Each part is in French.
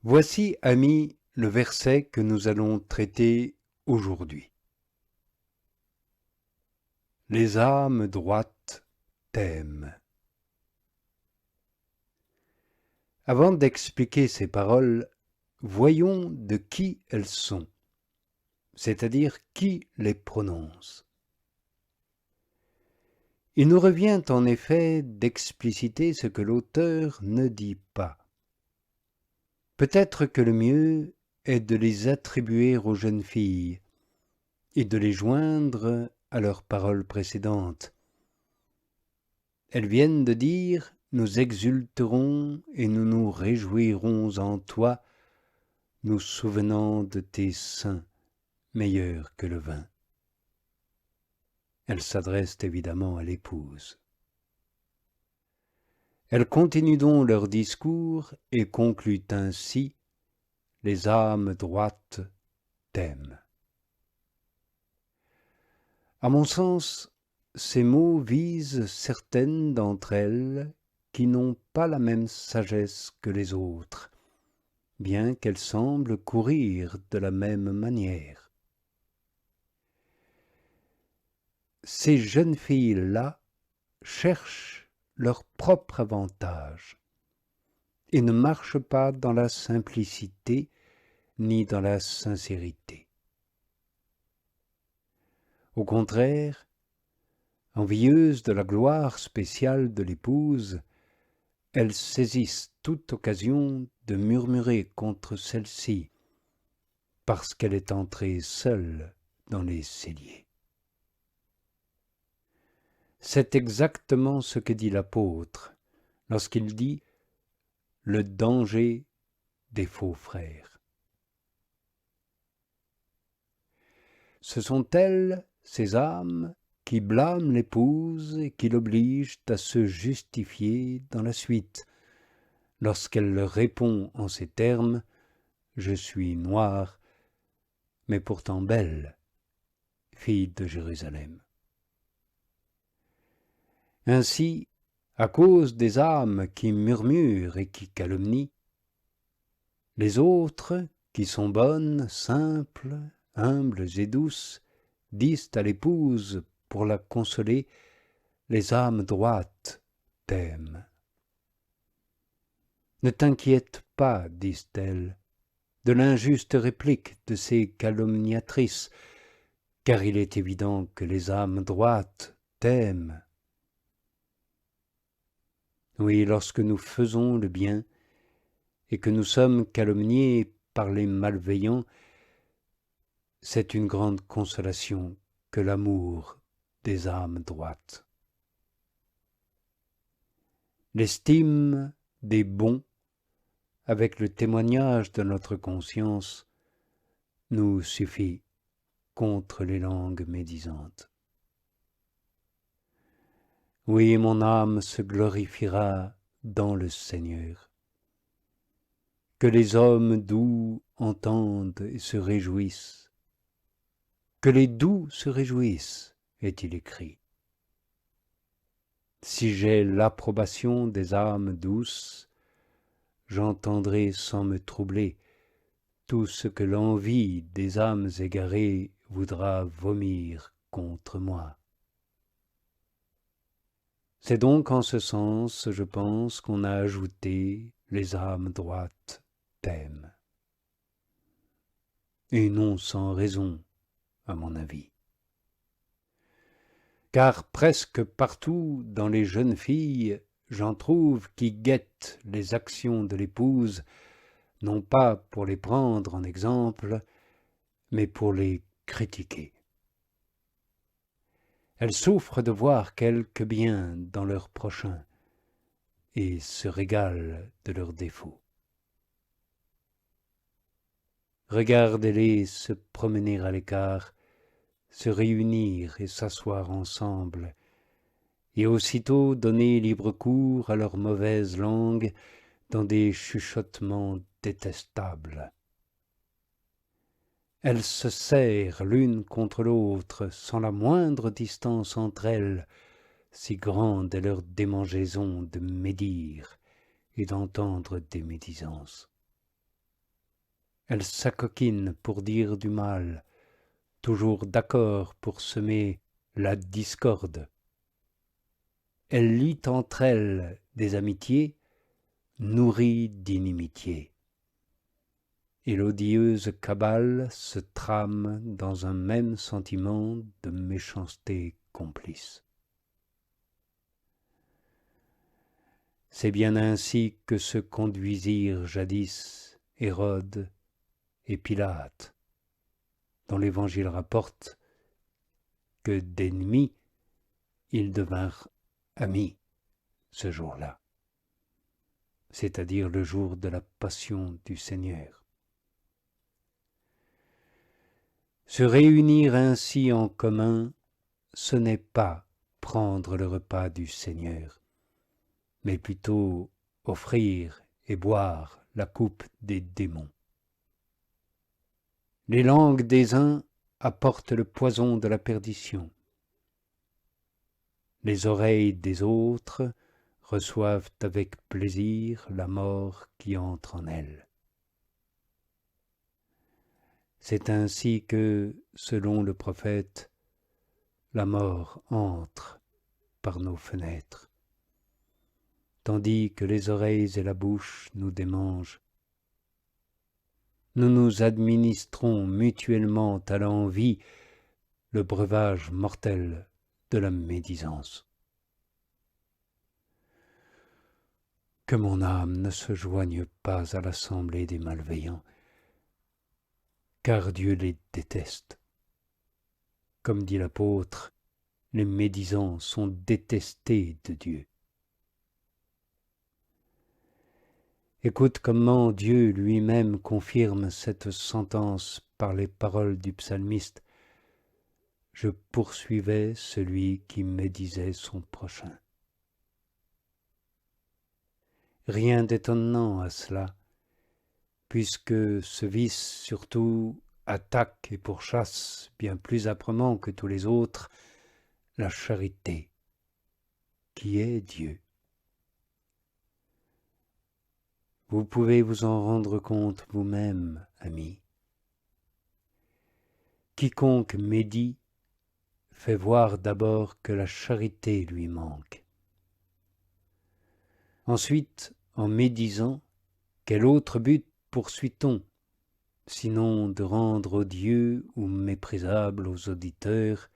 Voici, amis, le verset que nous allons traiter aujourd'hui. Les âmes droites t'aiment. Avant d'expliquer ces paroles, voyons de qui elles sont, c'est-à-dire qui les prononce. Il nous revient en effet d'expliciter ce que l'auteur ne dit pas. Peut-être que le mieux est de les attribuer aux jeunes filles et de les joindre à leurs paroles précédentes. Elles viennent de dire « Nous exulterons et nous nous réjouirons en toi, nous souvenant de tes seins meilleurs que le vin. » Elles s'adressent évidemment à l'épouse. Elles continuent donc leur discours et concluent ainsi « Les âmes droites t'aiment ». À mon sens, ces mots visent certaines d'entre elles qui n'ont pas la même sagesse que les autres, bien qu'elles semblent courir de la même manière. Ces jeunes filles-là cherchent leur propre avantage et ne marchent pas dans la simplicité ni dans la sincérité. Au contraire, envieuses de la gloire spéciale de l'épouse, elles saisissent toute occasion de murmurer contre celle-ci, parce qu'elle est entrée seule dans les celliers. C'est exactement ce que dit l'apôtre lorsqu'il dit « le danger des faux frères ». Ce sont elles, ces âmes, qui blâment l'épouse et qui l'obligent à se justifier dans la suite, lorsqu'elle leur répond en ces termes « Je suis noire, mais pourtant belle, fille de Jérusalem ». Ainsi, à cause des âmes qui murmurent et qui calomnient, les autres, qui sont bonnes, simples, humbles et douces, disent à l'épouse, pour la consoler, « Les âmes droites t'aiment ». Ne t'inquiète pas, disent-elles, de l'injuste réplique de ces calomniatrices, car il est évident que les âmes droites t'aiment. Oui, lorsque nous faisons le bien et que nous sommes calomniés par les malveillants, c'est une grande consolation que l'amour des âmes droites. L'estime des bons, avec le témoignage de notre conscience, nous suffit contre les langues médisantes. Oui, mon âme se glorifiera dans le Seigneur. Que les hommes doux entendent et se réjouissent. Que les doux se réjouissent, est-il écrit. Si j'ai l'approbation des âmes douces, j'entendrai sans me troubler tout ce que l'envie des âmes égarées voudra vomir contre moi. C'est donc en ce sens, je pense, qu'on a ajouté « les âmes droites t'aiment ». Et non sans raison, à mon avis. Car presque partout dans les jeunes filles, j'en trouve qui guettent les actions de l'épouse, non pas pour les prendre en exemple, mais pour les critiquer. Elles souffrent de voir quelque bien dans leur prochain et se régalent de leurs défauts. Regardez-les se promener à l'écart, se réunir et s'asseoir ensemble, et aussitôt donner libre cours à leur mauvaise langue dans des chuchotements détestables. Elles se serrent l'une contre l'autre sans la moindre distance entre elles, si grande est leur démangeaison de médire et d'entendre des médisances. Elle s'acoquine pour dire du mal, toujours d'accord pour semer la discorde. Elle lie entre elles des amitiés nourries d'inimitié. Et l'odieuse cabale se trame dans un même sentiment de méchanceté complice. C'est bien ainsi que se conduisirent jadis Hérode et Pilate, dont l'Évangile rapporte que d'ennemis ils devinrent amis ce jour-là, c'est-à-dire le jour de la passion du Seigneur. Se réunir ainsi en commun, ce n'est pas prendre le repas du Seigneur, mais plutôt offrir et boire la coupe des démons. Les langues des uns apportent le poison de la perdition. Les oreilles des autres reçoivent avec plaisir la mort qui entre en elles. C'est ainsi que, selon le prophète, la mort entre par nos fenêtres, tandis que les oreilles et la bouche nous démangent. Nous nous administrons mutuellement à l'envi le breuvage mortel de la médisance. Que mon âme ne se joigne pas à l'assemblée des malveillants, car Dieu les déteste. Comme dit l'apôtre, les médisants sont détestés de Dieu. Écoute comment Dieu lui-même confirme cette sentence par les paroles du psalmiste. Je poursuivais celui qui médisait son prochain. Rien d'étonnant à cela, puisque ce vice surtout attaque et pourchasse bien plus âprement que tous les autres la charité, qui est Dieu. Vous pouvez vous en rendre compte vous-même, amis. Quiconque médit fait voir d'abord que la charité lui manque. Ensuite, en médisant, quel autre but poursuit-on, sinon de rendre odieux ou méprisable aux auditeurs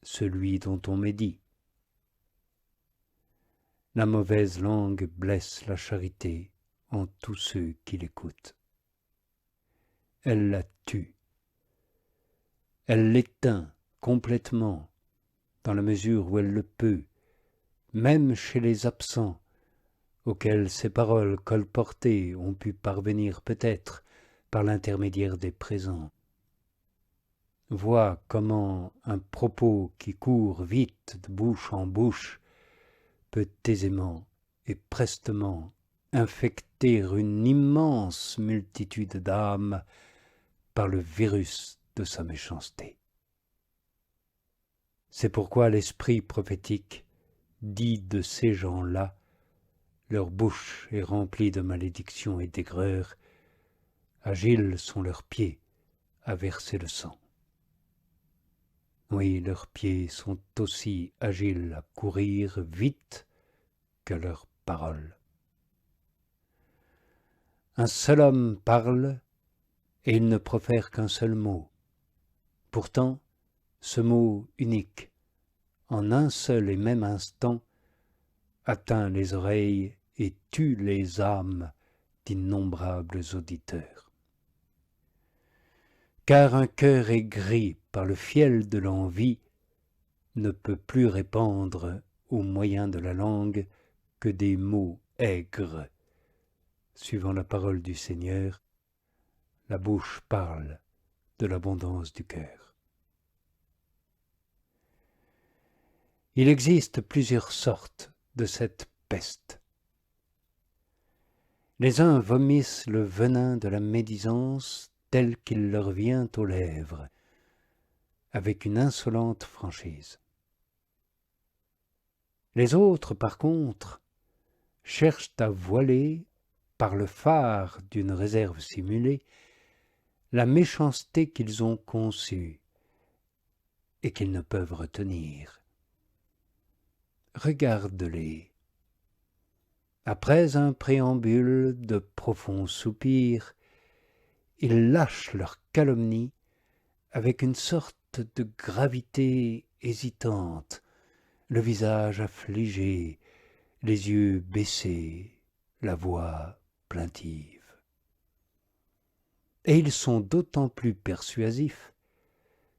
celui dont on médit? La mauvaise langue blesse la charité en tous ceux qui l'écoutent. Elle la tue. Elle l'éteint complètement, dans la mesure où elle le peut, même chez les absents, auxquels ces paroles colportées ont pu parvenir peut-être par l'intermédiaire des présents. Vois comment un propos qui court vite de bouche en bouche peut aisément et prestement infecter une immense multitude d'âmes par le virus de sa méchanceté. C'est pourquoi l'esprit prophétique dit de ces gens-là, leur bouche est remplie de malédictions et d'aigreur, agiles sont leurs pieds à verser le sang. Oui, leurs pieds sont aussi agiles à courir vite que leurs paroles. Un seul homme parle et il ne profère qu'un seul mot. Pourtant, ce mot unique, en un seul et même instant, atteint les oreilles et tue les âmes d'innombrables auditeurs. Car un cœur aigri par le fiel de l'envie ne peut plus répandre au moyen de la langue que des mots aigres. Suivant la parole du Seigneur, la bouche parle de l'abondance du cœur. Il existe plusieurs sortes de cette peste. Les uns vomissent le venin de la médisance tel qu'il leur vient aux lèvres, avec une insolente franchise. Les autres, par contre, cherchent à voiler, par le phare d'une réserve simulée, la méchanceté qu'ils ont conçue et qu'ils ne peuvent retenir. Regarde-les. Après un préambule de profonds soupirs, ils lâchent leurs calomnies avec une sorte de gravité hésitante, le visage affligé, les yeux baissés, la voix plaintive. Et ils sont d'autant plus persuasifs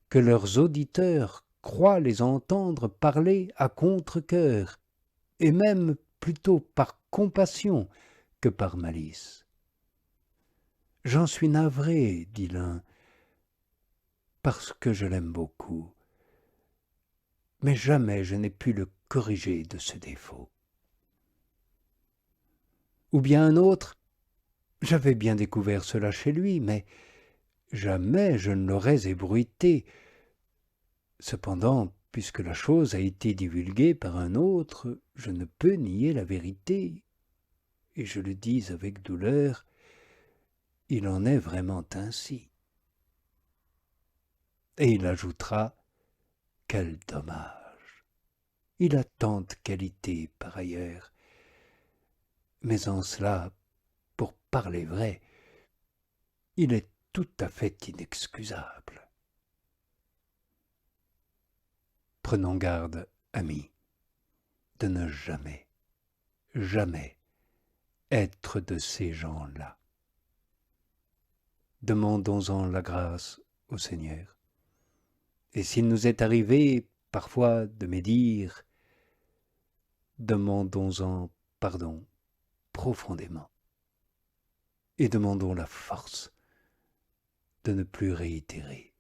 que leurs auditeurs croient les entendre parler à contre-cœur, et même plutôt par compassion que par malice. « J'en suis navré, dit l'un, parce que je l'aime beaucoup, mais jamais je n'ai pu le corriger de ce défaut. » Ou bien un autre, « J'avais bien découvert cela chez lui, mais jamais je ne l'aurais ébruité. Cependant, puisque la chose a été divulguée par un autre, je ne peux nier la vérité, et je le dis avec douleur, il en est vraiment ainsi. » Et il ajoutera, « Quel dommage! Il a tant de qualités par ailleurs, mais en cela, pour parler vrai, il est tout à fait inexcusable. » Prenons garde, amis, de ne jamais, jamais être de ces gens-là. Demandons-en la grâce au Seigneur. Et s'il nous est arrivé parfois de médire, demandons-en pardon profondément et demandons la force de ne plus réitérer.